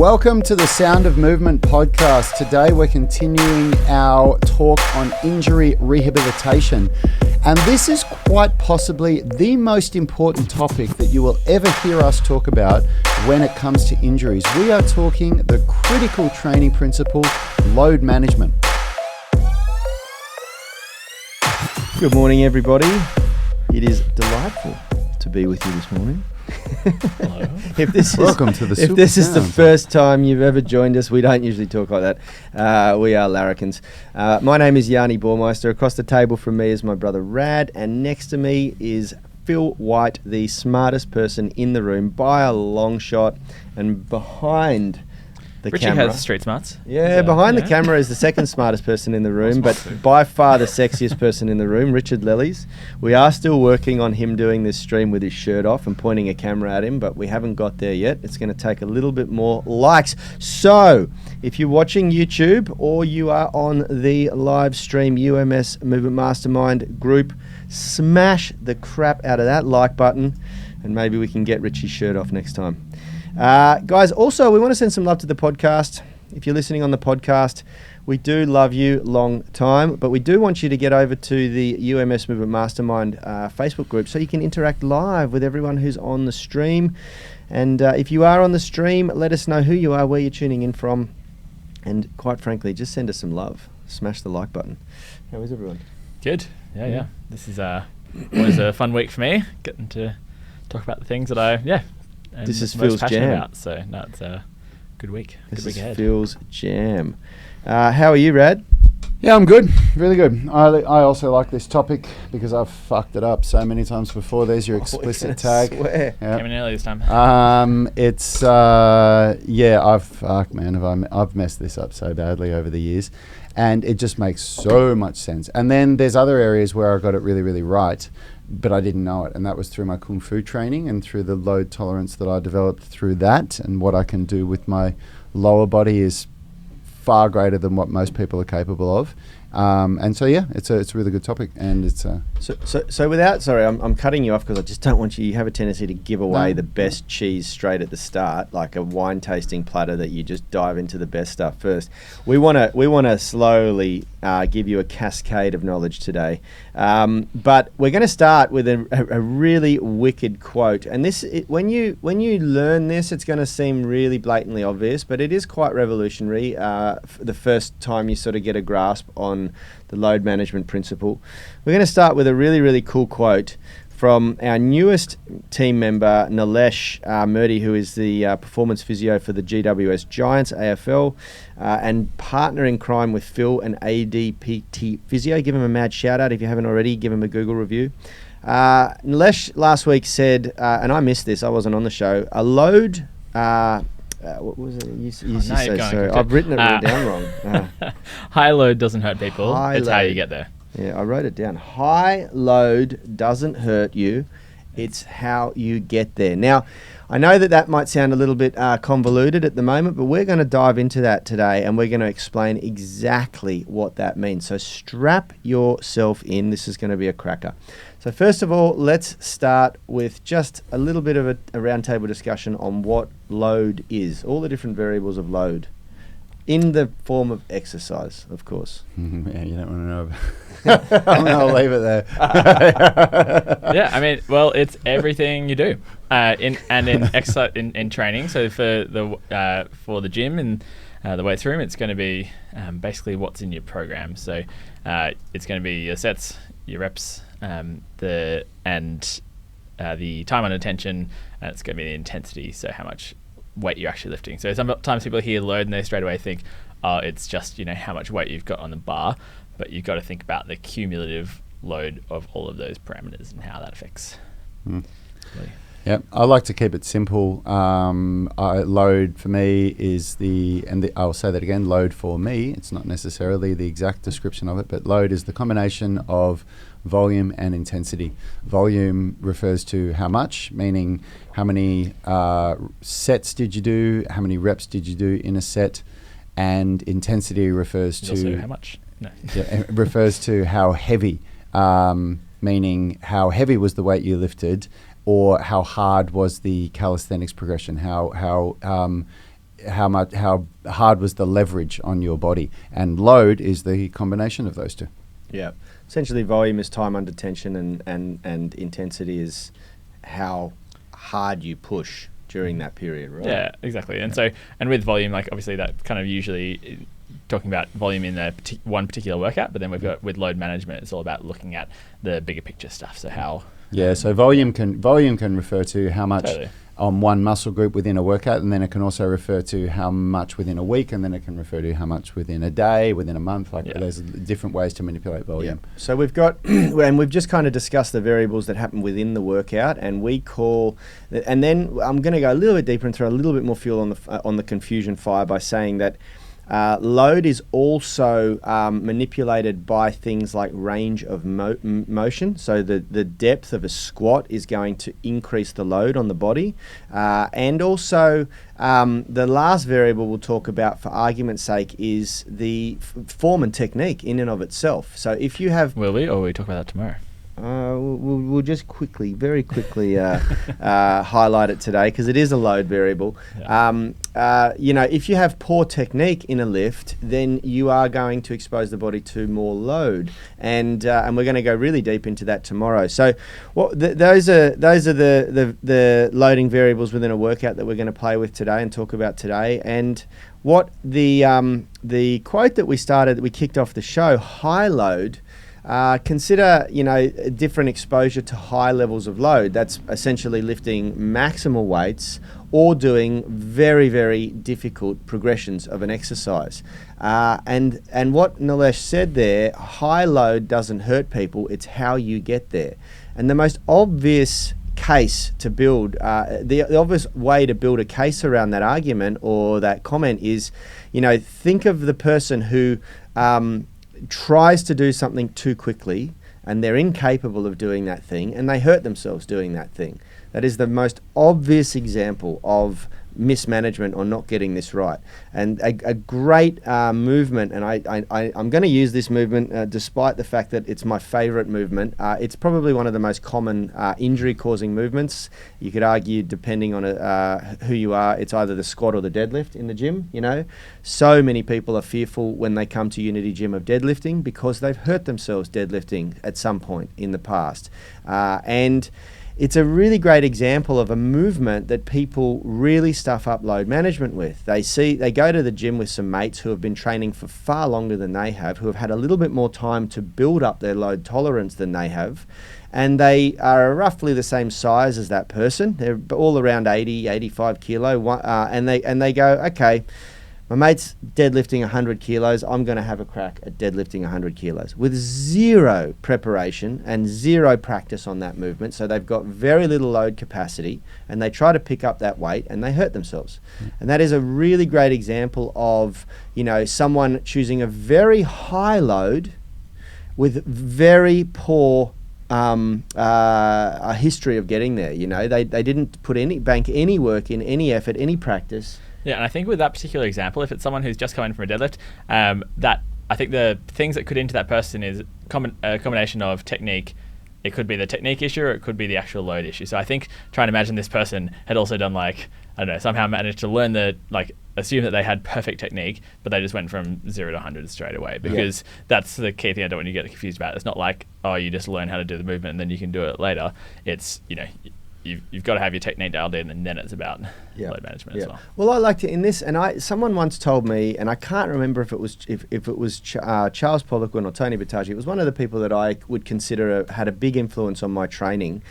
Welcome to the Sound of Movement podcast. Today we're continuing our talk on injury rehabilitation. And this is quite possibly the most important topic that you will ever hear us talk about when it comes to injuries. We are talking the critical training principle, load management. Good morning, everybody. It is delightful to be with you this morning. Hello. Welcome to the If this is the first time you've ever joined us, we don't usually talk like that. We are larrikins. My name is Yanni Bormeister. Across the table from me is my brother Rad, and next to me is Phil White, the smartest person in the room by a long shot, and behind the Richie camera. has street smarts. Yeah, behind the camera is the second smartest person in the room, but by far the sexiest person in the room, Richard Lellies. We are still working on him doing this stream with his shirt off and pointing a camera at him, but we haven't got there yet. It's going to take a little bit more likes. So, if you're watching YouTube or you are on the live stream UMS Movement Mastermind group, smash the crap out of that like button, and maybe we can get Richie's shirt off next time. Guys, also, we want to send some love to the podcast. If you're listening on the podcast, we do love you long time, but we do want you to get over to the UMS Movement Mastermind Facebook group so you can interact live with everyone who's on the stream. And if you are on the stream, let us know who you are, where you're tuning in from, and quite frankly, just send us some love. Smash the like button. How is everyone? Good. Yeah. This is always a fun week for me, getting to talk about the things that This is most Phil's passionate jam. about. So no, it's a good week. This Good week is ahead. Phil's jam. How are you, Rad? Yeah, I'm good. Really good. I also like this topic because I've fucked it up so many times before. There's your explicit tag. Swear. Yep. Came in early this time. I've messed this up so badly over the years, and it just makes so much sense. And then there's other areas where I got it really, really right, but I didn't know it, and that was through my Kung Fu training and through the load tolerance that I developed through that, and what I can do with my lower body is far greater than what most people are capable of. And so it's a really good topic, and it's So without, sorry, I'm cutting you off because I just don't want you have a tendency to give away the best cheese straight at the start, like a wine tasting platter that you just dive into the best stuff first. We want to slowly give you a cascade of knowledge today, but we're going to start with a really wicked quote. And when you learn this, it's going to seem really blatantly obvious, but it is quite revolutionary. The first time you sort of get a grasp on the load management principle. We're going to start with a really, really cool quote from our newest team member, Nilesh Murty, who is the performance physio for the GWS Giants, AFL, and partner in crime with Phil and ADPT Physio. Give him a mad shout out if you haven't already. Give him a Google review. Nilesh last week said, and I missed this, I wasn't on the show, a load... what was it? You say so. I've written it really down wrong. High load doesn't hurt people. It's how you get there. Yeah, I wrote it down. High load doesn't hurt you. It's how you get there. Now, I know that might sound a little bit convoluted at the moment, but we're going to dive into that today, and we're going to explain exactly what that means. So strap yourself in. This is going to be a cracker. So first of all, let's start with just a little bit of a roundtable discussion on what load is, all the different variables of load, in the form of exercise, of course. Yeah, you don't want to know. I'll leave it there. Yeah, I mean, well, it's everything you do in exercise in training. So for the gym and the weights room, it's going to be basically what's in your program. So it's going to be your sets, your reps, the time under tension, and it's going to be the intensity. So how much weight you're actually lifting. So sometimes people hear load and they straight away think, oh, it's just how much weight you've got on the bar. But you've got to think about the cumulative load of all of those parameters and how that affects. Yep, I like to keep it simple. Load for me is I'll say that again, load for me, it's not necessarily the exact description of it, but load is the combination of volume and intensity. Volume refers to how much, meaning how many sets did you do, how many reps did you do in a set, and intensity refers to... Also how much? No. Yeah, it refers to how heavy, meaning how heavy was the weight you lifted, or how hard was the calisthenics progression, how how hard was the leverage on your body, and load is the combination of those two. Yeah, essentially volume is time under tension, and intensity is how hard you push during that period, right? Yeah, exactly. And so, and with volume, like obviously that kind of usually talking about volume in one particular workout, but then we've got with load management, it's all about looking at the bigger picture stuff. So how? Yeah, so volume can refer to how much Totally. on one muscle group within a workout, and then it can also refer to how much within a week, and then it can refer to how much within a day, within a month. Like there's different ways to manipulate volume. Yeah. So we've got, and we've just kind of discussed the variables that happen within the workout, and we call, and then I'm going to go a little bit deeper and throw a little bit more fuel on the confusion fire by saying that load is also manipulated by things like range of motion. So the depth of a squat is going to increase the load on the body. And also the last variable we'll talk about for argument's sake is the form and technique in and of itself. So if you have... Will we? Or will we talk about that tomorrow? We'll just very quickly highlight it today because it is a load variable. Yeah. If you have poor technique in a lift, then you are going to expose the body to more load, and we're going to go really deep into that tomorrow. So, those are the loading variables within a workout that we're going to play with today and talk about today. And what the quote that we kicked off the show, high load. Consider, different exposure to high levels of load. That's essentially lifting maximal weights or doing very, very difficult progressions of an exercise. And what Nilesh said there, high load doesn't hurt people, it's how you get there. And the most obvious case to build, the obvious way to build a case around that argument or that comment is, think of the person who tries to do something too quickly and they're incapable of doing that thing and they hurt themselves doing that thing. That is the most obvious example of mismanagement or not getting this right. And a great movement, and I'm going to use this movement despite the fact that it's my favorite movement. It's probably one of the most common injury-causing movements. You could argue, depending on who you are, it's either the squat or the deadlift in the gym. So many people are fearful when they come to Unity Gym of deadlifting because they've hurt themselves deadlifting at some point in the past. And it's a really great example of a movement that people really stuff up load management with. They go to the gym with some mates who have been training for far longer than they have, who have had a little bit more time to build up their load tolerance than they have, and they are roughly the same size as that person. They're all around 80, 85 kilo, and they go, okay, my mate's deadlifting 100 kilos. I'm going to have a crack at deadlifting 100 kilos with zero preparation and zero practice on that movement. So they've got very little load capacity and they try to pick up that weight and they hurt themselves. And that is a really great example of, someone choosing a very high load with very poor a history of getting there. They didn't put bank any work in, any effort, any practice. Yeah, and I think with that particular example, if it's someone who's just coming from a deadlift, that I think the things that could into that person is a combination of technique. It could be the technique issue or it could be the actual load issue. So I think trying to imagine this person had also done somehow managed to learn assume that they had perfect technique, but they just went from 0 to 100 straight away because that's the key thing I don't want you to get confused about. It's not like, you just learn how to do the movement and then you can do it later. It's, You've got to have your technique dialed in, and then it's about load management as well. Well, I liked it in this, and someone once told me, and I can't remember if it was Charles Poliquin or Tony Battaji. It was one of the people that I would consider had a big influence on my training.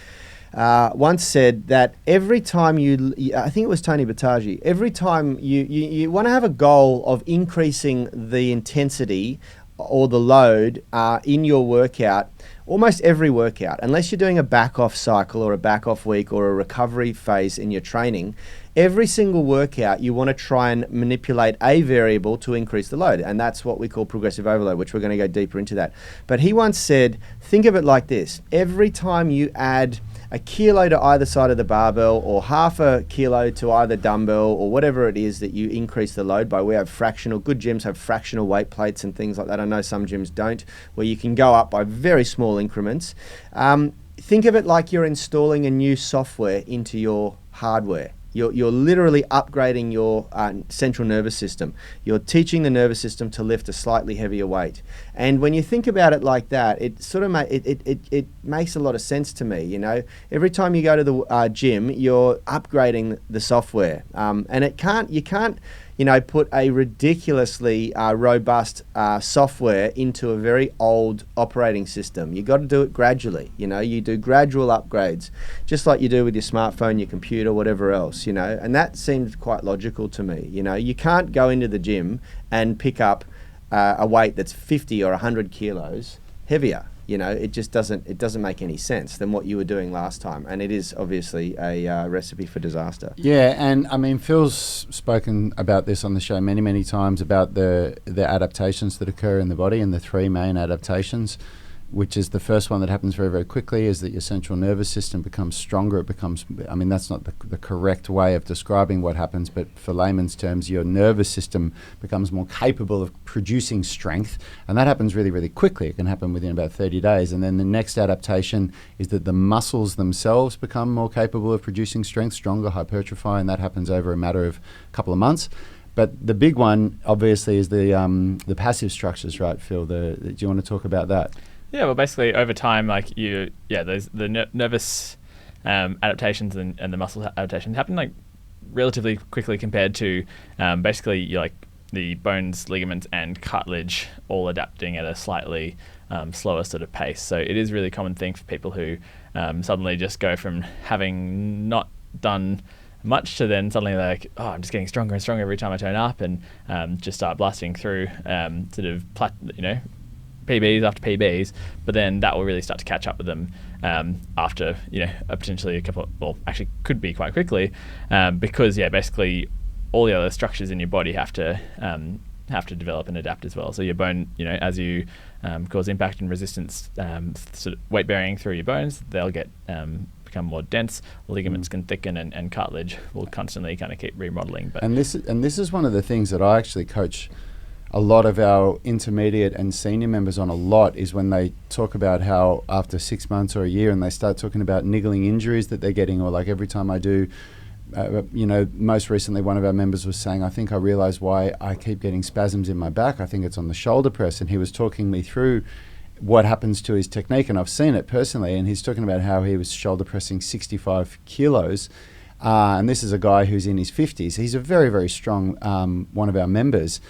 Once said that every time I think it was Tony Battaji, every time you want to have a goal of increasing the intensity or the load in your workout. Almost every workout, unless you're doing a back-off cycle or a back-off week or a recovery phase in your training, every single workout you want to try and manipulate a variable to increase the load. And that's what we call progressive overload, which we're going to go deeper into that. But he once said, think of it like this. Every time you add a kilo to either side of the barbell or half a kilo to either dumbbell or whatever it is that you increase the load by, we have good gyms have fractional weight plates and things like that. I know some gyms don't, where you can go up by very small increments. Think of it like you're installing a new software into your hardware. You're literally upgrading your central nervous system. You're teaching the nervous system to lift a slightly heavier weight. And when you think about it like that, it sort of it makes a lot of sense to me. You know, every time you go to the gym, you're upgrading the software, and you can't put a ridiculously robust software into a very old operating system. You got to do it gradually. You do gradual upgrades, just like you do with your smartphone, your computer, whatever else. And that seems quite logical to me. You can't go into the gym and pick up a weight that's 50 or 100 kilos heavier. It just doesn't make any sense than what you were doing last time. And it is obviously a recipe for disaster. Yeah, and I mean, Phil's spoken about this on the show many, many times about the adaptations that occur in the body, and the three main adaptations, which is the first one that happens very, very quickly, is that your central nervous system becomes stronger. That's not the correct way of describing what happens, but for layman's terms, your nervous system becomes more capable of producing strength, and that happens really, really quickly. It can happen within about 30 days. And then the next adaptation is that the muscles themselves become more capable of producing strength, stronger, hypertrophy, and that happens over a matter of a couple of months. But the big one, obviously, is the passive structures, right, Phil? Do you want to talk about that? Yeah, well, basically over time, those nervous adaptations and the muscle adaptations happen relatively quickly compared to the bones, ligaments, and cartilage all adapting at a slightly slower sort of pace. So it is a really common thing for people who suddenly just go from having not done much to then suddenly I'm just getting stronger and stronger every time I turn up, and just start blasting through PBs after PBs, but then that will really start to catch up with them after potentially a couple, actually could be quite quickly, because basically all the other structures in your body have to develop and adapt as well. So your bone, as you cause impact and resistance, sort of weight bearing through your bones, they'll get become more dense. Ligaments can thicken, and cartilage will constantly kind of keep remodeling. But this is one of the things that I actually coach a lot of our intermediate and senior members on a lot, is when they talk about how after 6 months or a year, and they start talking about niggling injuries that they're getting, or every time I do, most recently one of our members was saying, I think I realize why I keep getting spasms in my back. I think it's on the shoulder press. And he was talking me through what happens to his technique, and I've seen it personally, and he's talking about how he was shoulder pressing 65 kilos. And this is a guy who's in his 50s. He's a very, very strong one of our members.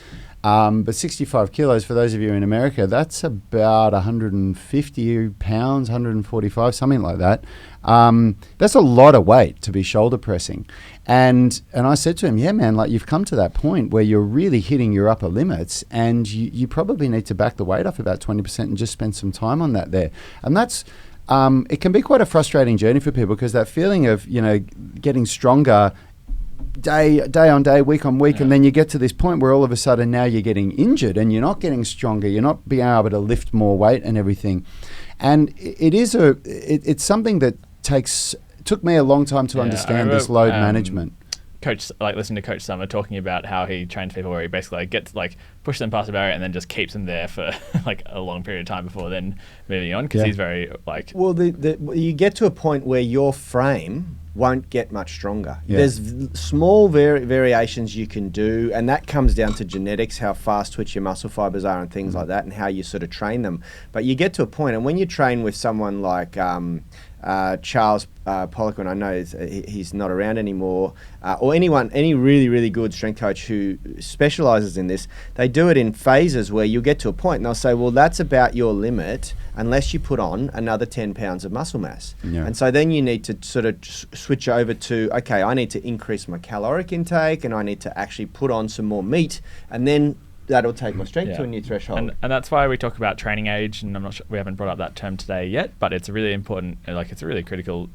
But 65 kilos, for those of you in America, that's about 150 pounds, 145, something like that. That's a lot of weight to be shoulder pressing. And I said to him, yeah, man, you've come to that point where you're really hitting your upper limits, and you probably need to back the weight off about 20% and just spend some time on that there. And that's, it can be quite a frustrating journey for people, because that feeling of, getting stronger day on day, week on week, and then you get to this point where all of a sudden now you're getting injured and you're not getting stronger, you're not being able to lift more weight and everything. And it's something that took me a long time to understand, this load management. Listen to Coach Summer talking about how he trains people where he basically gets push them past the barrier and then just keeps them there for a long period of time before then moving on, because he's very you get to a point where your frame won't get much stronger. There's small variations you can do, and that comes down to genetics, how fast twitch your muscle fibers are and things like that, and how you sort of train them. But you get to a point, and when you train with someone like Charles Poliquin, I know he's not around anymore, or any really, really good strength coach who specializes in this, they do it in phases where you get to a point and they'll say, well, that's about your limit unless you put on another 10 pounds of muscle mass. And so then you need to sort of switch over to, okay, I need to increase my caloric intake, and I need to actually put on some more meat, and then that'll take my strength to a new threshold. And that's why we talk about training age, and I'm not sure, we haven't brought up that term today yet, but it's a really important, it's a really critical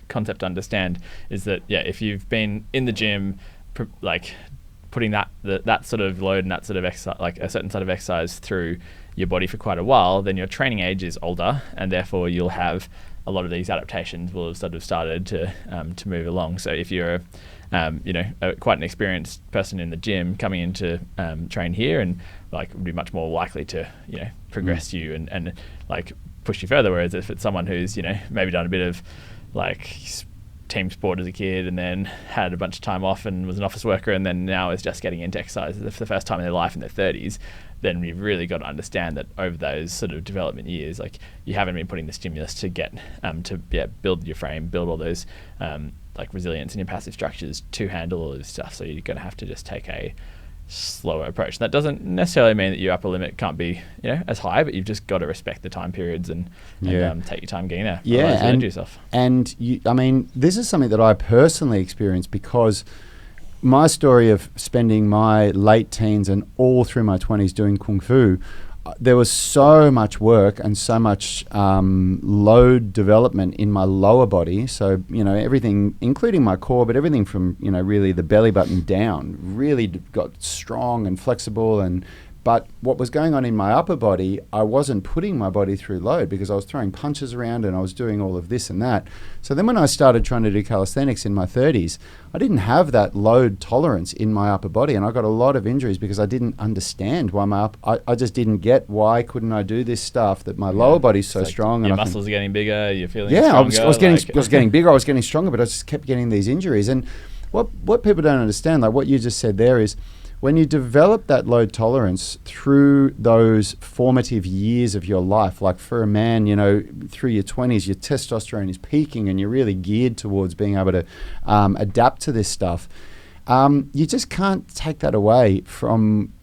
concept to understand, is that, if you've been in the gym, putting that sort of load and that sort of exercise, a certain sort of exercise through your body for quite a while, then your training age is older, and therefore you'll have a lot of these adaptations will have sort of started to move along. So if you're quite an experienced person in the gym coming in to train here, and would be much more likely to progress you and push you further. Whereas if it's someone who's maybe done a bit of team sport as a kid and then had a bunch of time off and was an office worker and then now is just getting into exercise for the first time in their life in their 30s, then you've really got to understand that over those sort of development years, like you haven't been putting the stimulus to get build your frame, build all those like resilience in your passive structures to handle all this stuff. So you're going to have to just take a slower approach. That doesn't necessarily mean that your upper limit can't be as high, but you've just got to respect the time periods and take your time getting there. Yeah, and yourself. And I mean, this is something that I personally experienced because my story of spending my late teens and all through my 20s doing Kung Fu, there was so much work and so much load development in my lower body. So, everything, including my core, but everything from, really the belly button down really got strong and flexible. But what was going on in my upper body, I wasn't putting my body through load because I was throwing punches around and I was doing all of this and that. So then when I started trying to do calisthenics in my 30s, I didn't have that load tolerance in my upper body, and I got a lot of injuries because I didn't understand why I just didn't get why couldn't I do this stuff that my lower body's so strong. Your and muscles are getting bigger, you're feeling stronger. I was getting bigger, I was getting stronger, but I just kept getting these injuries. And what people don't understand, like what you just said there, is when you develop that load tolerance through those formative years of your life, like for a man, through your 20s, your testosterone is peaking and you're really geared towards being able to adapt to this stuff. You just can't take that away from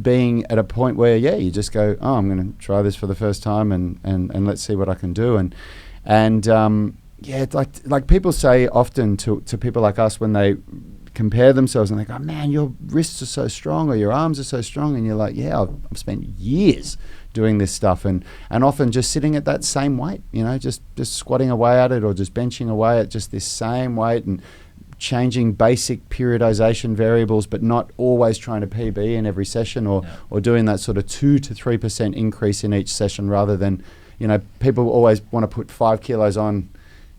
being at a point where, you just go, oh, I'm going to try this for the first time and let's see what I can do. And like people say often to people like us when they compare themselves and they go, man, your wrists are so strong or your arms are so strong, and you're like, I've spent years doing this stuff and often just sitting at that same weight, just squatting away at it or just benching away at just this same weight and changing basic periodization variables, but not always trying to PB in every session or doing that sort of 2 to 3% increase in each session rather than, people always want to put 5 kilos on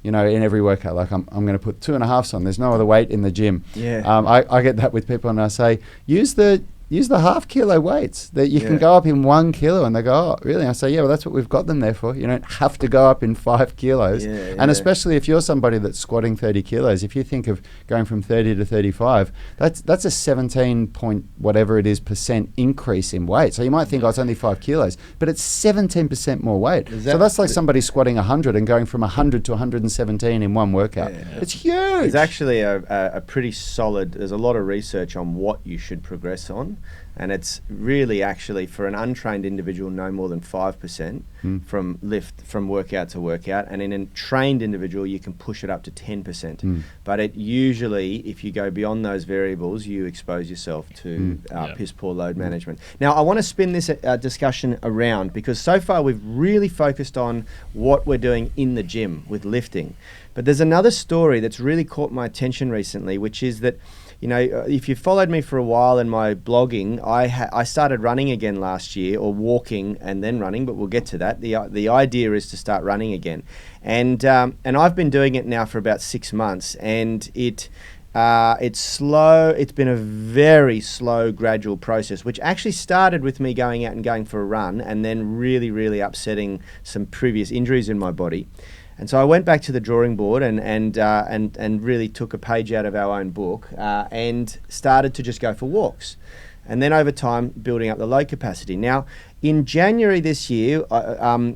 in every workout. Like I'm going to put 2.5s on. There's no other weight in the gym. I get that with people, and I say use the half kilo weights that you can go up in 1 kilo, and they go, oh really? I say, well, that's what we've got them there for. You don't have to go up in 5 kilos. And especially if you're somebody that's squatting 30 kilos, if you think of going from 30 to 35, that's a 17 point whatever it is % increase in weight. So you might think, it's only 5 kilos, but it's 17% more weight. So that's like somebody squatting 100 and going from 100 to 117 in one workout. It's huge. It's actually a pretty solid, there's a lot of research on what you should progress on. And it's really actually for an untrained individual no more than 5% from workout to workout, and in a trained individual you can push it up to 10%. But it usually, if you go beyond those variables, you expose yourself to piss poor load management. Now I want to spin this discussion around, because so far we've really focused on what we're doing in the gym with lifting, but there's another story that's really caught my attention recently, which is that if you followed me for a while in my blogging, I started running again last year, or walking and then running, but we'll get to that. The idea is to start running again. And I've been doing it now for about 6 months, and it's slow. It's been a very slow, gradual process, which actually started with me going out and going for a run and then really, really upsetting some previous injuries in my body. And so I went back to the drawing board and really took a page out of our own book and started to just go for walks. And then over time, building up the load capacity. Now, in January this year,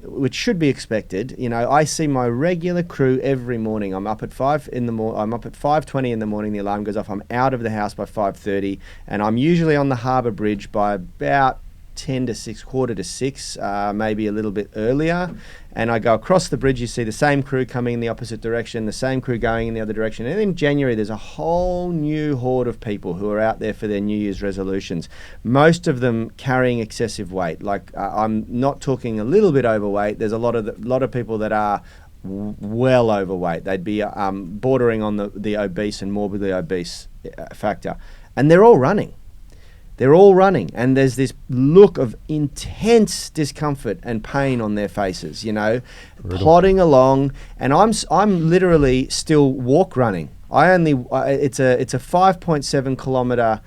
which should be expected, I see my regular crew every morning. I'm up at 5 in the morning. I'm up at 5:20 in the morning. The alarm goes off. I'm out of the house by 5:30, and I'm usually on the Harbour Bridge by about 10 to 6, quarter to 6, maybe a little bit earlier. And I go across the bridge, you see the same crew coming in the opposite direction, the same crew going in the other direction. And in January, there's a whole new horde of people who are out there for their New Year's resolutions. Most of them carrying excessive weight. Like I'm not talking a little bit overweight. There's a lot of people that are well overweight. They'd be bordering on the obese and morbidly obese factor. And they're all running. They're all running, and there's this look of intense discomfort and pain on their faces, plodding along. And I'm literally still walk running. It's a 5.7 kilometer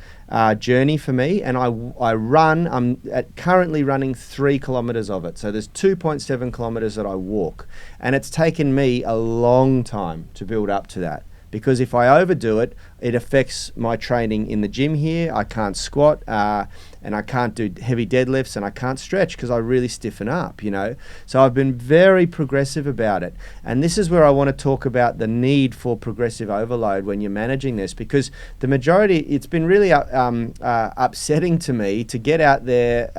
journey for me, and I run. I'm currently running 3 kilometers of it. So there's 2.7 kilometers that I walk, and it's taken me a long time to build up to that. because if I overdo it, it affects my training in the gym here. I can't squat, and I can't do heavy deadlifts, and I can't stretch because I really stiffen up, you know. So I've been very progressive about it. And this is where I want to talk about the need for progressive overload when you're managing this, because the majority, it's been really upsetting to me to get out there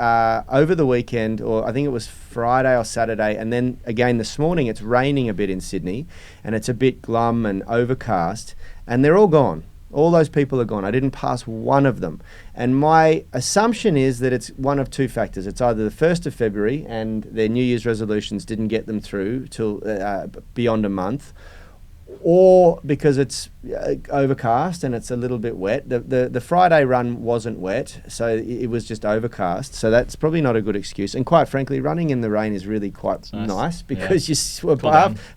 over the weekend, or I think it was Friday or Saturday, and then again this morning it's raining a bit in Sydney, and it's a bit glum and overcast, and they're all gone. All those people are gone. I didn't pass one of them. And my assumption is that it's one of two factors. It's either the 1st of February and their New Year's resolutions didn't get them through till beyond a month, or because it's overcast and it's a little bit wet. The Friday run wasn't wet, so it was just overcast. So that's probably not a good excuse. And quite frankly, running in the rain is really quite nice because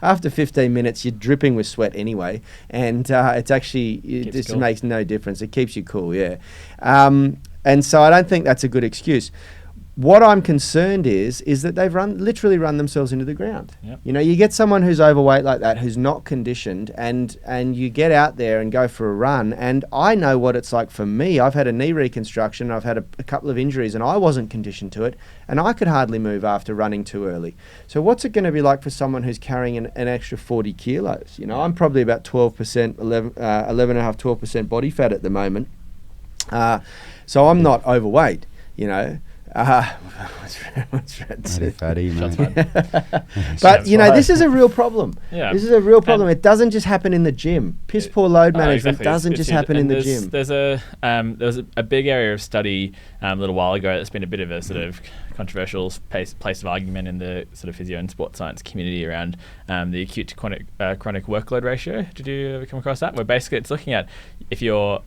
after 15 minutes, you're dripping with sweat anyway. And it's actually, it just makes no difference. It keeps you cool, yeah. And so I don't think that's a good excuse. What I'm concerned is that they've literally run themselves into the ground. Yep. You know, you get someone who's overweight like that, who's not conditioned, and you get out there and go for a run. And I know what it's like for me. I've had a knee reconstruction. I've had a couple of injuries, and I wasn't conditioned to it. And I could hardly move after running too early. So what's it going to be like for someone who's carrying an extra 40 kilos? You know, I'm probably about 12%, 12% body fat at the moment. So I'm not overweight, you know. What's fatty, mate. But you know, this is a real problem. Yeah. This is a real problem. It doesn't just happen in the gym. Piss poor load management doesn't just happen in the gym. There was a big area of study a little while ago that's been a bit of a sort of controversial place of argument in the sort of physio and sports science community around the acute to chronic workload ratio. Did you ever come across that? Where basically it's looking at if your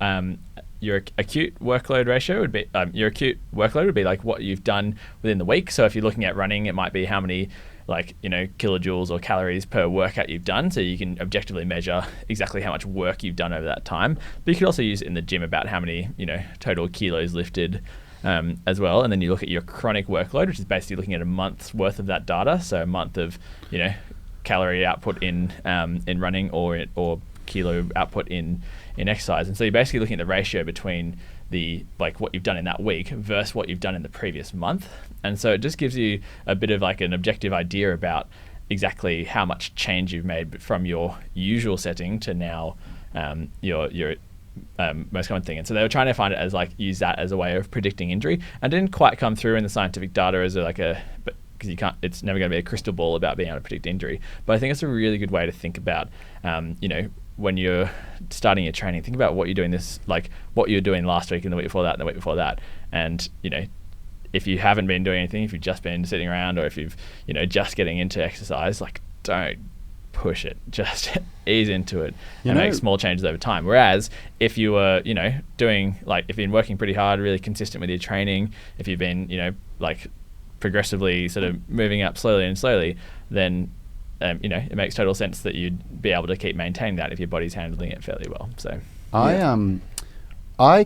acute workload ratio would be your acute workload would be like what you've done within the week. So if you're looking at running, it might be how many kilojoules or calories per workout you've done, so you can objectively measure exactly how much work you've done over that time. But you could also use it in the gym about how many total kilos lifted as well. And then you look at your chronic workload, which is basically looking at a month's worth of that data, so a month of calorie output in running or kilo output in exercise. And so you're basically looking at the ratio between what you've done in that week versus what you've done in the previous month. And so it just gives you a bit of like an objective idea about exactly how much change you've made from your usual setting to now your most common thing. And so they were trying to find it as use that as a way of predicting injury, and didn't quite come through in the scientific data as because you can't, it's never going to be a crystal ball about being able to predict injury. But I think it's a really good way to think about, when you're starting your training, think about what you're doing what you're doing last week and the week before that and the week before that. And, if you haven't been doing anything, if you've just been sitting around, or if you've, just getting into exercise, don't push it, just ease into it and make small changes over time. Whereas if you were, doing, if you've been working pretty hard, really consistent with your training, if you've been, progressively sort of moving up slowly, then it makes total sense that you'd be able to keep maintaining that if your body's handling it fairly well. So I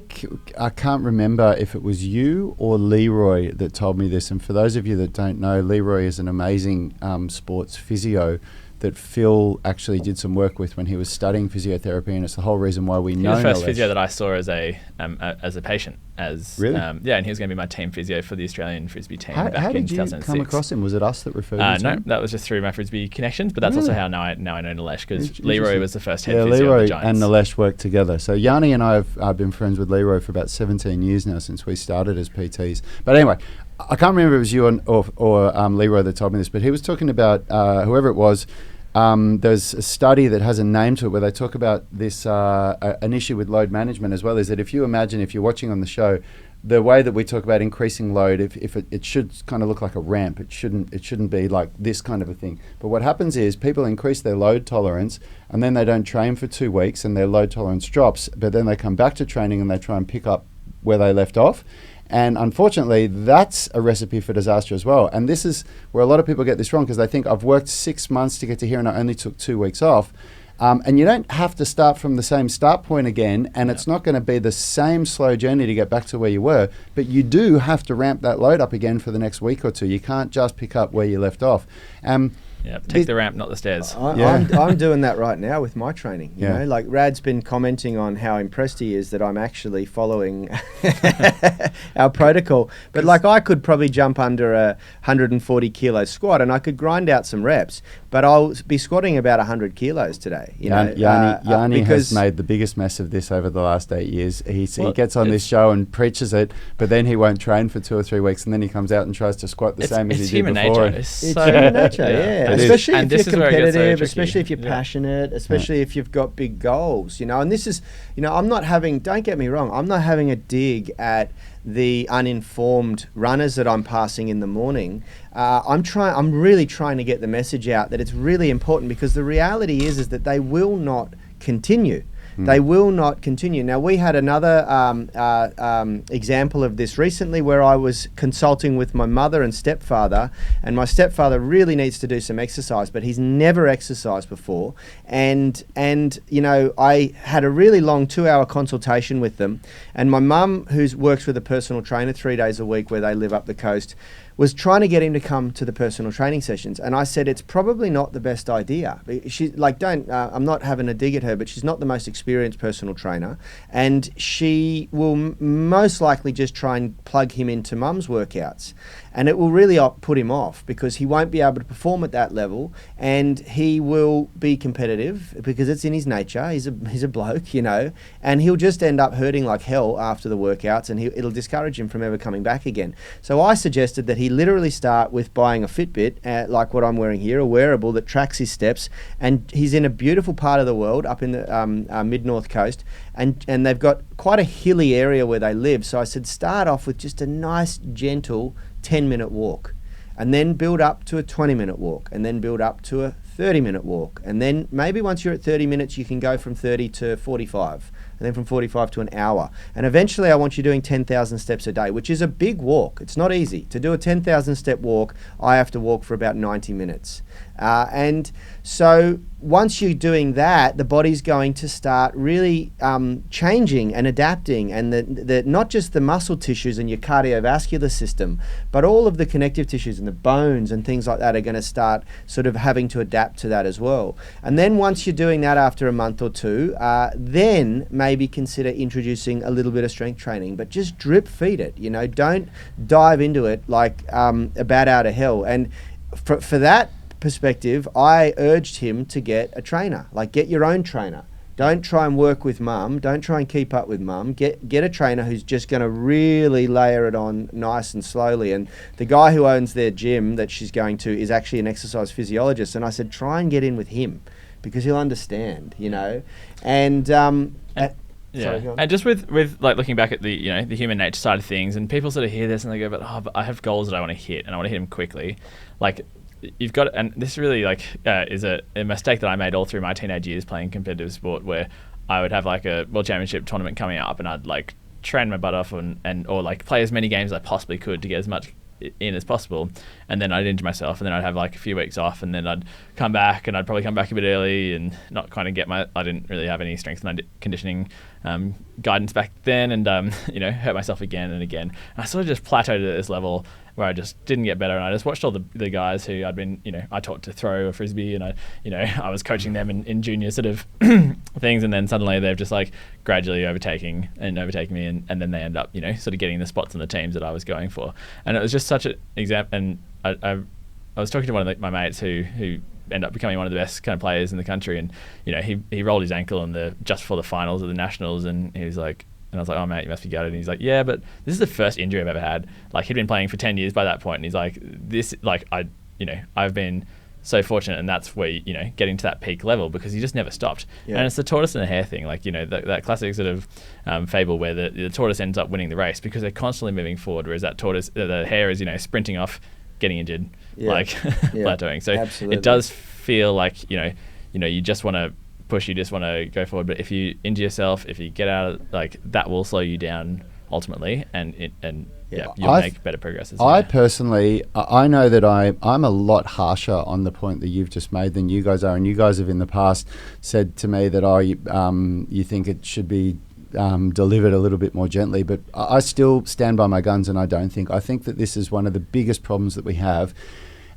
can't remember if it was you or Leroy that told me this. And for those of you that don't know, Leroy is an amazing sports physio that Phil actually did some work with when he was studying physiotherapy, and it's the whole reason why we know. He's the first physio that I saw as a patient. Really? And he was going to be my team physio for the Australian Frisbee team how back in 2006. How did you come across him? Was it us that referred you to No, him? that was just through my Frisbee connections, but that's also how now I know Nilesh, because Leroy was the first head physio Leroy of the Giants. and Nilesh worked together. So Yanni and I have been friends with Leroy for about 17 years now, since we started as PTs. But anyway, I can't remember if it was you or Leroy that told me this, but he was talking about whoever it was. There's a study that has a name to it where they talk about this an issue with load management as well, is that if you imagine, if you're watching on the show, the way that we talk about increasing load, if it should kind of look like a ramp. It shouldn't be like this kind of a thing. But what happens is people increase their load tolerance, and then they don't train for 2 weeks and their load tolerance drops, but then they come back to training and they try and pick up where they left off. And unfortunately, that's a recipe for disaster as well. And this is where a lot of people get this wrong, because they think, I've worked 6 months to get to here and I only took 2 weeks off. And you don't have to start from the same start point again, and it's not going to be the same slow journey to get back to where you were, but you do have to ramp that load up again for the next week or two. You can't just pick up where you left off. Yeah, take the ramp, not the stairs. I'm doing that right now with my training. You Yeah. know, like Rad's been commenting on how impressed he is that I'm actually following our protocol. But like, I could probably jump under a 140 kilo squat and I could grind out some reps, but I'll be squatting about 100 kilos today. You know, Yanni has made the biggest mess of this over the last 8 years. He gets on this show and preaches it, but then he won't train for 2 or 3 weeks, and then he comes out and tries to squat the same as he did before. It's human nature, yeah. Especially and if you're competitive, so especially if you're passionate, especially if you've got big goals, you know. And this is, you know, don't get me wrong, I'm not having a dig at the uninformed runners that I'm passing in the morning. I'm really trying to get the message out that it's really important, because the reality is that they will not continue. They will not continue. Now, we had another example of this recently, where I was consulting with my mother and stepfather, and my stepfather really needs to do some exercise, but he's never exercised before. And you know, I had a really long 2-hour consultation with them, and my mum, who works with a personal trainer 3 days a week where they live up the coast, was trying to get him to come to the personal training sessions. And I said, it's probably not the best idea. She, like, I'm not having a dig at her, but she's not the most experienced personal trainer. And she will most likely just try and plug him into mum's workouts. And it will really put him off, because he won't be able to perform at that level, and he will be competitive because it's in his nature. He's a bloke, you know, and he'll just end up hurting like hell after the workouts, and it'll discourage him from ever coming back again. So I suggested that he literally start with buying a Fitbit, like what I'm wearing here, a wearable that tracks his steps. And he's in a beautiful part of the world, up in the mid-north coast, and they've got quite a hilly area where they live. So I said, start off with just a nice, gentle 10-minute walk, and then build up to a 20-minute walk, and then build up to a 30-minute walk. And then maybe once you're at 30 minutes, you can go from 30 to 45, and then from 45 to an hour. And eventually I want you doing 10,000 steps a day, which is a big walk. It's not easy. To do a 10,000 step walk, I have to walk for about 90 minutes. And so once you're doing that, the body's going to start really changing and adapting, and the not just the muscle tissues and your cardiovascular system, but all of the connective tissues and the bones and things like that are going to start sort of having to adapt to that as well. And then once you're doing that after a month or two, then maybe consider introducing a little bit of strength training, but just drip feed it. You know, don't dive into it like a bat out of hell. And for that perspective, I urged him to get a trainer. Like, get your own trainer. Don't try and work with mum. Don't try and keep up with mum. Get a trainer who's just going to really layer it on nice and slowly. And the guy who owns their gym that she's going to is actually an exercise physiologist. And I said, try and get in with him, because he'll understand, you know. And yeah, and just with like looking back at the, you know, the human nature side of things, and people sort of hear this and they go, but I have goals that I want to hit, and I want to hit them quickly. Like, you've got, and this really like is a mistake that I made all through my teenage years playing competitive sport, where I would have like a world championship tournament coming up, and I'd like train my butt off or like play as many games as I possibly could to get as much in as possible, and then I'd injure myself, and then I'd have like a few weeks off, and then I'd come back, and I'd probably come back a bit early and not kind of I didn't really have any strength and conditioning guidance back then, and you know, hurt myself again and again, and I sort of just plateaued at this level where I just didn't get better, and I just watched all the guys who I'd been, you know, I taught to throw a frisbee, and I was coaching them in junior sort of things, and then suddenly they've just like gradually overtaking me, and then they end up, you know, sort of getting the spots on the teams that I was going for. And it was just such an example. And I was talking to one of my mates who ended up becoming one of the best kind of players in the country, and you know, he rolled his ankle just before the finals of the nationals, and he was like, and I was like, oh mate, you must be gutted. And he's like, yeah, but this is the first injury I've ever had. Like, he'd been playing for 10 years by that point, and he's like, I've been so fortunate, and that's where, you know, getting to that peak level, because he just never stopped. Yeah. And it's the tortoise and the hare thing, like, you know, that classic sort of fable where the tortoise ends up winning the race because they're constantly moving forward, whereas the hare is, you know, sprinting off, getting injured, plateauing. So absolutely. It does feel like, you know, you just want to push, you just want to go forward, but if you injure yourself, if you get out of, like, that will slow you down ultimately, and you'll make better progress. I personally, I know that I'm a lot harsher on the point that you've just made than you guys are, and you guys have in the past said to me that you think it should be delivered a little bit more gently, but I still stand by my guns, and I think that this is one of the biggest problems that we have.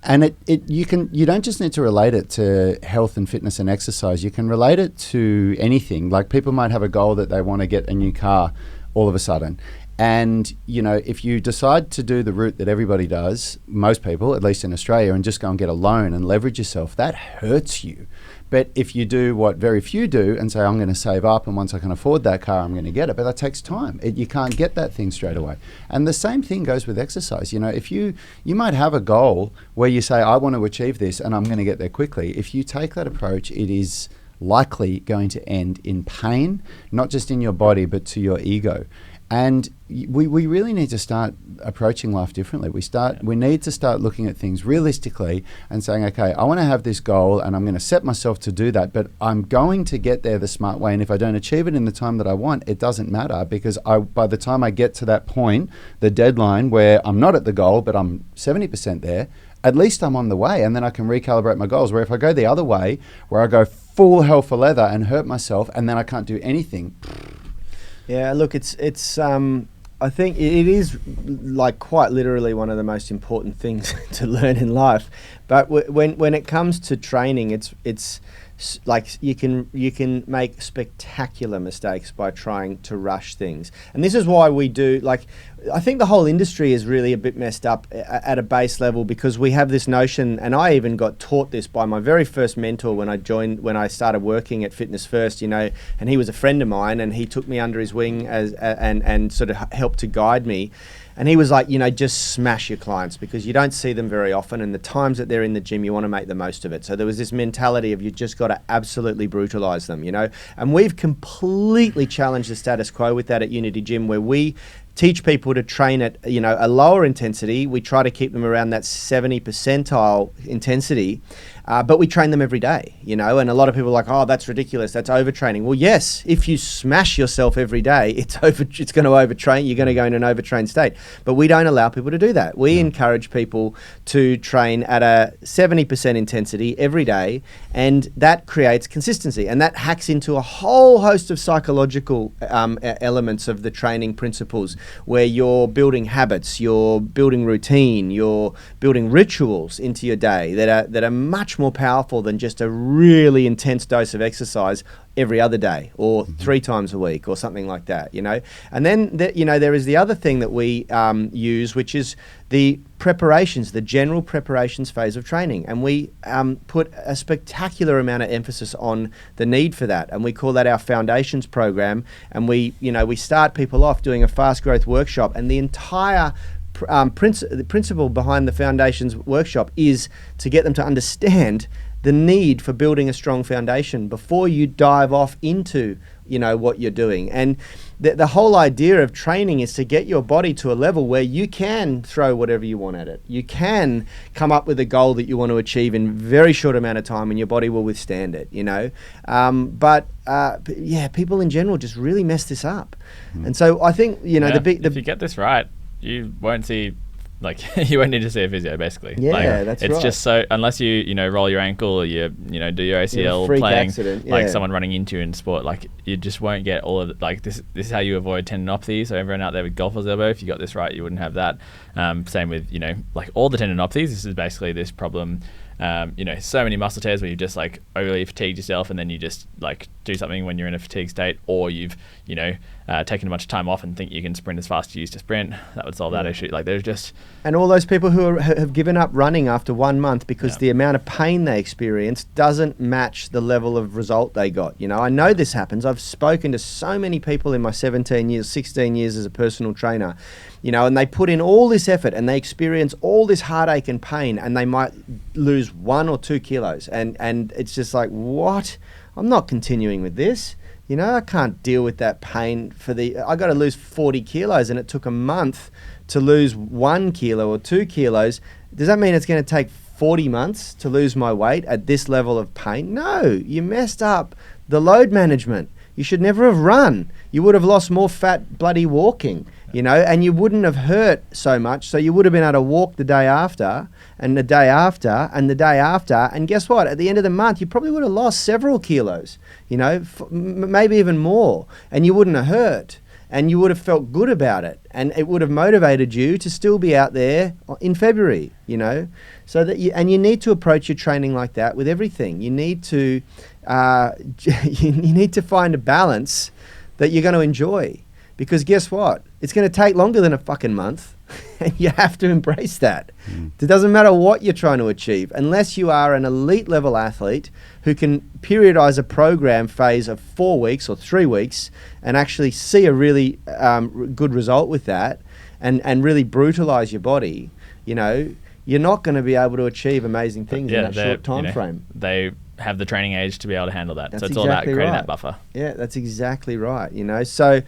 And you don't just need to relate it to health and fitness and exercise. You can relate it to anything. Like people might have a goal that they want to get a new car all of a sudden. And, if you decide to do the route that everybody does, most people, at least in Australia, and just go and get a loan and leverage yourself, that hurts you. But if you do what very few do and say, I'm going to save up, and once I can afford that car, I'm going to get it. But that takes time. You can't get that thing straight away. And the same thing goes with exercise. If you might have a goal where you say, I want to achieve this and I'm going to get there quickly. If you take that approach, it is likely going to end in pain, not just in your body, but to your ego. And we really need to start approaching life differently. We need to start looking at things realistically and saying, okay, I want to have this goal and I'm going to set myself to do that, but I'm going to get there the smart way. And if I don't achieve it in the time that I want, it doesn't matter, because by the time I get to that point, the deadline where I'm not at the goal, but I'm 70% there, at least I'm on the way, and then I can recalibrate my goals. Where if I go the other way, where I go full hell for leather and hurt myself, and then I can't do anything. Yeah, look, it's I think it is like quite literally one of the most important things to learn in life. But when it comes to training, it's like you can make spectacular mistakes by trying to rush things. And this is why we do, like, I think the whole industry is really a bit messed up at a base level, because we have this notion, and I even got taught this by my very first mentor when I started working at Fitness First, and he was a friend of mine, and he took me under his wing and sort of helped to guide me. And he was like, just smash your clients, because you don't see them very often, and the times that they're in the gym, you want to make the most of it. So there was this mentality of you just got to absolutely brutalize them, And we've completely challenged the status quo with that at Unity Gym, where we teach people to train at a lower intensity. We try to keep them around that 70 percentile intensity, but we train them every day, and a lot of people are like, oh, that's ridiculous, that's overtraining. Well, yes, if you smash yourself every day, it's going to overtrain, you're going to go in an overtrained state. But we don't allow people to do that. We encourage people to train at a 70% intensity every day, and that creates consistency, and that hacks into a whole host of psychological elements of the training principles, where you're building habits, you're building routine, you're building rituals into your day that are much more powerful than just a really intense dose of exercise every other day or 3 times a week or something like that, And then, there is the other thing that we use, which is the preparations, the general preparations phase of training. And we put a spectacular amount of emphasis on the need for that. And we call that our foundations program. And we start people off doing a fast growth workshop, and the entire the principle behind the foundations workshop is to get them to understand the need for building a strong foundation before you dive off into what you're doing. And the whole idea of training is to get your body to a level where you can throw whatever you want at it. You can come up with a goal that you want to achieve in a very short amount of time, and your body will withstand it, But people in general just really mess this up. And so I think, if you get this right, you won't see, you won't need to see a physio, basically. Yeah, that's right. It's just so, unless you roll your ankle or you do your ACL playing accident, someone running into you in sport, you just won't get all of it. This is how you avoid tendinopathy. So everyone out there with golfer's elbow, if you got this right, you wouldn't have that. Same with all the tendinopathies. This is basically this problem. So many muscle tears where you've just overly fatigued yourself, and then you just do something when you're in a fatigue state, or you've taken a bunch of time off and think you can sprint as fast as you used to sprint. That would solve that issue. There's just, and all those people who have given up running after 1 month because the amount of pain they experience doesn't match the level of result they got. I know this happens. I've spoken to so many people in my 16 years as a personal trainer, and they put in all this effort and they experience all this heartache and pain, and they might lose 1 or 2 kilos, and it's just like, what? I'm not continuing with this. I can't deal with that pain I got to lose 40 kilos, and it took a month to lose 1 kilo or 2 kilos. Does that mean it's going to take 40 months to lose my weight at this level of pain? No, you messed up the load management. You should never have run. You would have lost more fat bloody walking, and you wouldn't have hurt so much. So you would have been able to walk the day after, and the day after, and the day after. And guess what? At the end of the month, you probably would have lost several kilos, maybe even more, and you wouldn't have hurt. and you would have felt good about it, and it would have motivated you to still be out there in February, you know. So that you need to approach your training like that with everything. You need to you need to find a balance that you're going to enjoy, because guess what? It's going to take longer than a fucking month. And you have to embrace that. It doesn't matter what you're trying to achieve, unless you are an elite level athlete who can periodize a program phase of 4 weeks or 3 weeks and actually see a really good result with that, and really brutalize your body. You know, you're not going to be able to achieve amazing things in that short time frame. They have the training age to be able to handle that. That's so it's all about creating right. that buffer. Yeah, that's exactly right. You know, so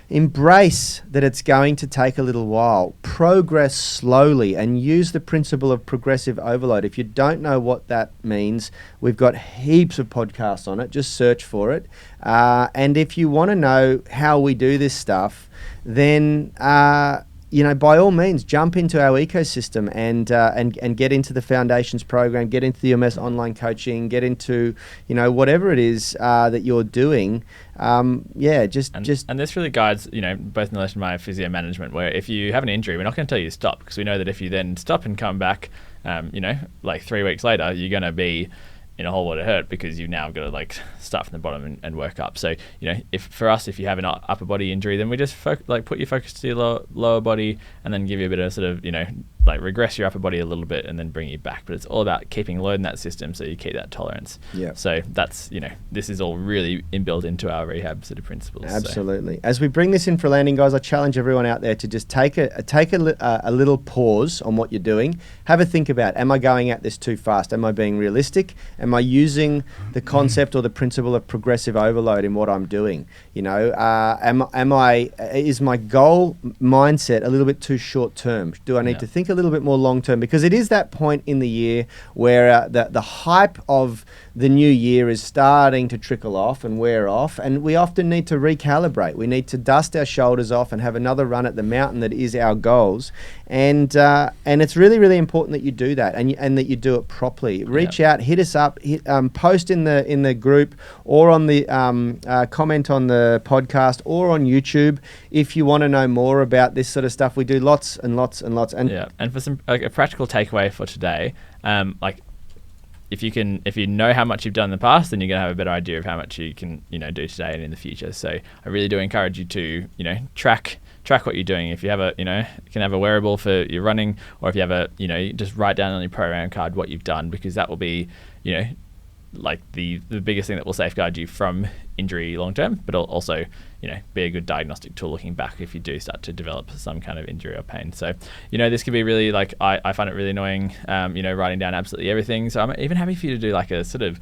embrace that it's going to take a little while. Progress slowly and use the principle of progressive overload. If you don't know what that means, we've got heaps of podcasts on it. Just search for it. And if you want to know how we do this stuff, then you know, by all means, jump into our ecosystem and get into the Foundations program, get into the UMS online coaching, get into, you know, whatever it is that you're doing. And this really guides, you know, both in relation to my physio management, where if you have an injury, we're not going to tell you to stop, because we know that if you then stop and come back, you know, like 3 weeks later, you're going to be in a whole lot of hurt, because you've now got to like start from the bottom and work up. So, you know, if you have an upper body injury, then we just put your focus to your lower body, and then give you a bit of sort of, you know, like regress your upper body a little bit and then bring you back. But it's all about keeping load in that system so you keep that tolerance. Yeah. So that's, you know, this is all really inbuilt into our rehab sort of principles. Absolutely. So, as we bring this in for landing, guys, I challenge everyone out there to just take a little pause on what you're doing. Have a think about, am I going at this too fast? Am I being realistic? Am I using the concept or the principle of progressive overload in what I'm doing? You know, is my goal mindset a little bit too short term? Do I need to think a little bit more long term? Because it is that point in the year where the hype of the new year is starting to trickle off and wear off, and we often need to recalibrate. We need to dust our shoulders off and have another run at the mountain that is our goals. And it's really, really important that you do that, and that you do it properly. Reach out, hit us up, post in the group, or on the comment on the podcast, or on YouTube if you want to know more about this sort of stuff. We do lots and lots and lots. And for some a practical takeaway for today, if you know how much you've done in the past, then you're going to have a better idea of how much you can, you know, do today and in the future. So I really do encourage you to, you know, track what you're doing. If you have you can have a wearable for your running, or if you have just write down on your program card what you've done, because that will be, you know, like the biggest thing that will safeguard you from injury long term, but also, you know, be a good diagnostic tool looking back if you do start to develop some kind of injury or pain. So, you know, this can be really like, I find it really annoying, you know, writing down absolutely everything. So I'm even happy for you to do like a sort of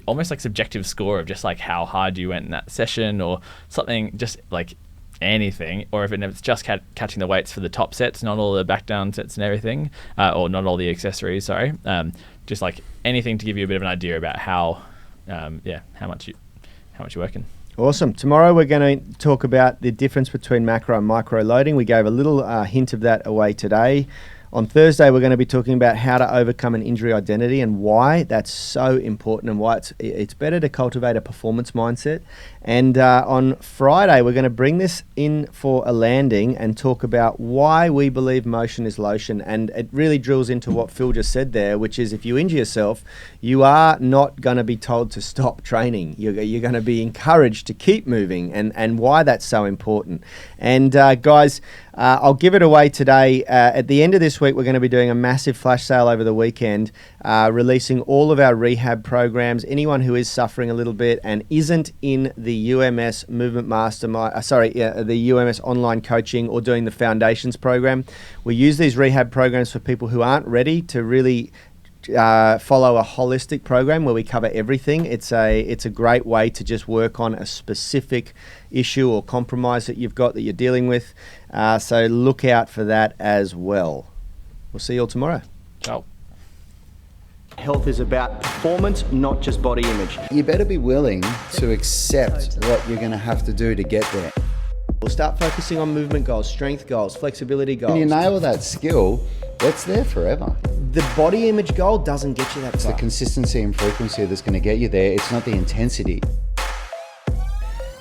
almost like subjective score of just like how hard you went in that session, or something, just like anything, or if it's just catching the weights for the top sets, not all the back down sets and everything, or not all the accessories, sorry, just like anything to give you a bit of an idea about how much you're working. Awesome. Tomorrow we're going to talk about the difference between macro and micro loading. We gave a little hint of that away today. On Thursday, we're going to be talking about how to overcome an injury identity and why that's so important, and why it's better to cultivate a performance mindset. And on Friday, we're going to bring this in for a landing and talk about why we believe motion is lotion. And it really drills into what Phil just said there, which is if you injure yourself, you are not going to be told to stop training. You're going to be encouraged to keep moving, and why that's so important. And guys, I'll give it away today. At the end of this week, we're going to be doing a massive flash sale over the weekend, releasing all of our rehab programs. Anyone who is suffering a little bit and isn't in the UMS Movement Mastermind, the UMS online coaching, or doing the Foundations program, we use these rehab programs for people who aren't ready to really follow a holistic program where we cover everything. It's a great way to just work on a specific issue or compromise that you've got that you're dealing with. So look out for that as well. We'll see you all tomorrow. Ciao. Health is about performance, not just body image. You better be willing to accept what you're going to have to do to get there. We'll start focusing on movement goals, strength goals, flexibility goals. When you nail that skill, it's there forever. The body image goal doesn't get you that far. It's the consistency and frequency that's going to get you there. It's not the intensity.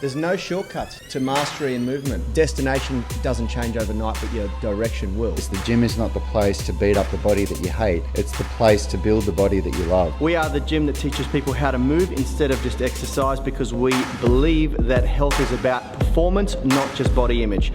There's no shortcuts to mastery and movement. Destination doesn't change overnight, but your direction will. The gym is not the place to beat up the body that you hate. It's the place to build the body that you love. We are the gym that teaches people how to move instead of just exercise, because we believe that health is about performance, not just body image.